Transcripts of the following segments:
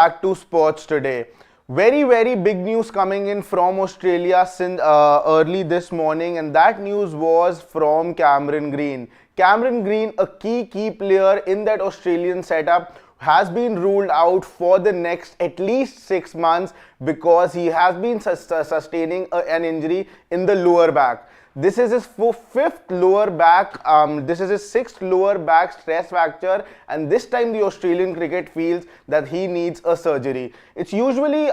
back to sports today. Very big news coming in from Australia since early this morning, and that news was from Cameron Green. Cameron Green, a key player in that Australian setup, has been ruled out for the next at least 6 months because he has been sustaining an injury in the lower back. This is his fifth lower back, this is his sixth lower back stress fracture, and this time the Australian cricket feels that he needs a surgery. It's usually,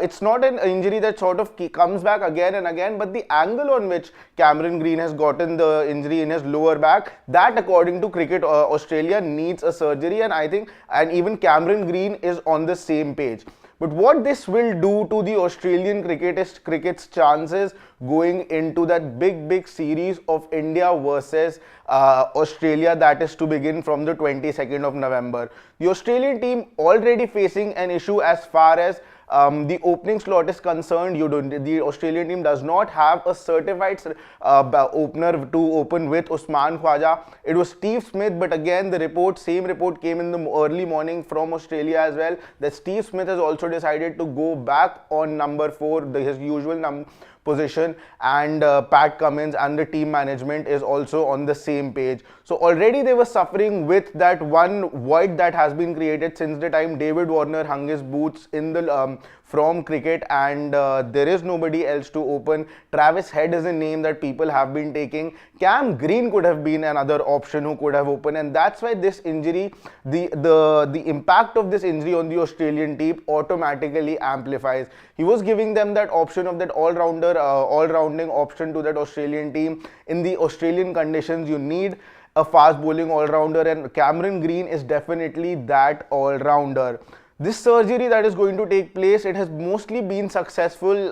it's not an injury that sort of comes back again and again, but the angle on which Cameron Green has gotten the injury in his lower back, that according to Cricket Australia needs a surgery, and I think, and even Cameron Green is on the same page. But what this will do to the Australian cricket's chances going into that big series of India versus Australia that is to begin from the 22nd of November. The Australian team already facing an issue as far as the opening slot is concerned. The Australian team does not have a certified opener to open with Usman Khwaja. It was Steve Smith, but again the same report came in the early morning from Australia as well, that Steve Smith has also decided to go back on number 4, his usual position, and Pat Cummins and the team management is also on the same page. So already they were suffering with that one void that has been created since the time David Warner hung his boots in the from cricket, and there is nobody else to open. Travis Head is a name that people have been taking. Cam Green could have been another option who could have opened, and that's why this injury, the impact of this injury on the Australian team automatically amplifies. He was giving them that option of that all-rounding option to that Australian team. In the Australian conditions, you need a fast bowling all-rounder, and Cameron Green is definitely that all-rounder. This surgery that is going to take place, it has mostly been successful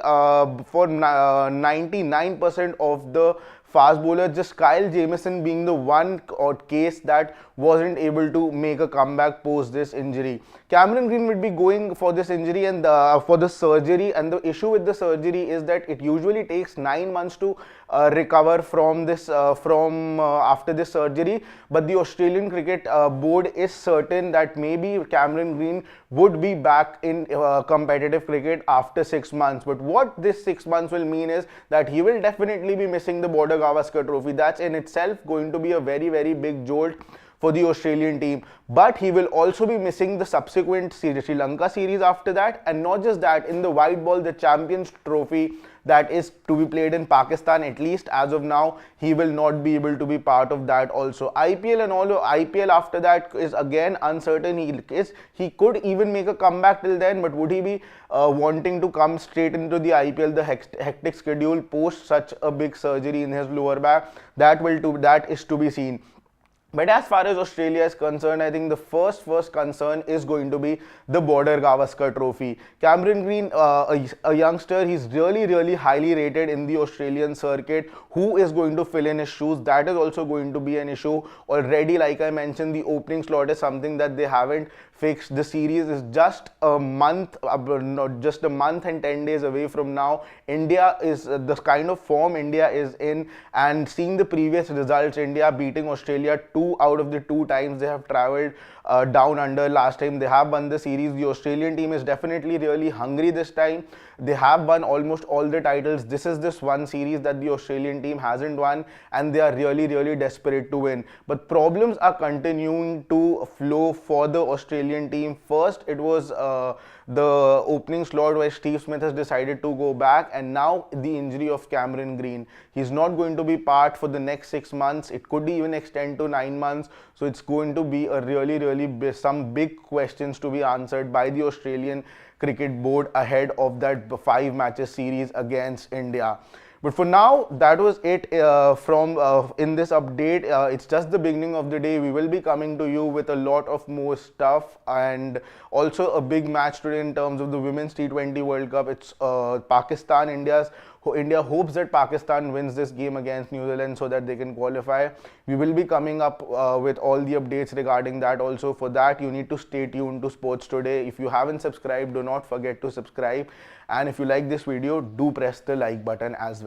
for 99% of the fast bowlers, just Kyle Jamieson being the one case that wasn't able to make a comeback post this injury. Cameron Green will be going for this injury and for the surgery, and the issue with the surgery is that it usually takes 9 months to recover from this after this surgery. But the Australian Cricket Board is certain that maybe Cameron Green would be back in competitive cricket after 6 months. But what this 6 months will mean is that he will definitely be missing the Border-Gavaskar Trophy. That's in itself going to be a very big jolt for the Australian team, but he will also be missing the subsequent Sri Lanka series after that, and not just that, in the white ball, the Champions Trophy that is to be played in Pakistan, at least as of now, he will not be able to be part of that also. IPL and all, IPL after that is again uncertain. He could even make a comeback till then, but would he be wanting to come straight into the IPL, the hectic schedule post such a big surgery in his lower back? That is to be seen. But as far as Australia is concerned, I think the first concern is going to be the Border-Gavaskar Trophy. Cameron Green, a youngster, he's really highly rated in the Australian circuit. Who is going to fill in his shoes? That is also going to be an issue. Already, like I mentioned, the opening slot is something that they haven't fixed. The series is just a month, just a month and 10 days away from now. India is the kind of form India is in, and seeing the previous results, India beating Australia 2 out of the 2 times they have travelled down under. Last time they have won the series. The Australian team is definitely really hungry this time. They have won almost all the titles. This is this one series that the Australian team hasn't won, and they are really desperate to win. But problems are continuing to flow for the Australian team. First, it was the opening slot where Steve Smith has decided to go back, and now the injury of Cameron Green. He's not going to be part for the next 6 months. It could even extend to 9 months. So it's going to be a really some big questions to be answered by the Australian Cricket Board ahead of that 5 matches series against India. But for now, that was it from in this update. It's just the beginning of the day. We will be coming to you with a lot of more stuff, and also a big match today in terms of the Women's T20 World Cup. It's Pakistan, India hopes that Pakistan wins this game against New Zealand so that they can qualify. We will be coming up with all the updates regarding that also. For that, you need to stay tuned to Sports Today. If you haven't subscribed, do not forget to subscribe. And if you like this video, do press the like button as well.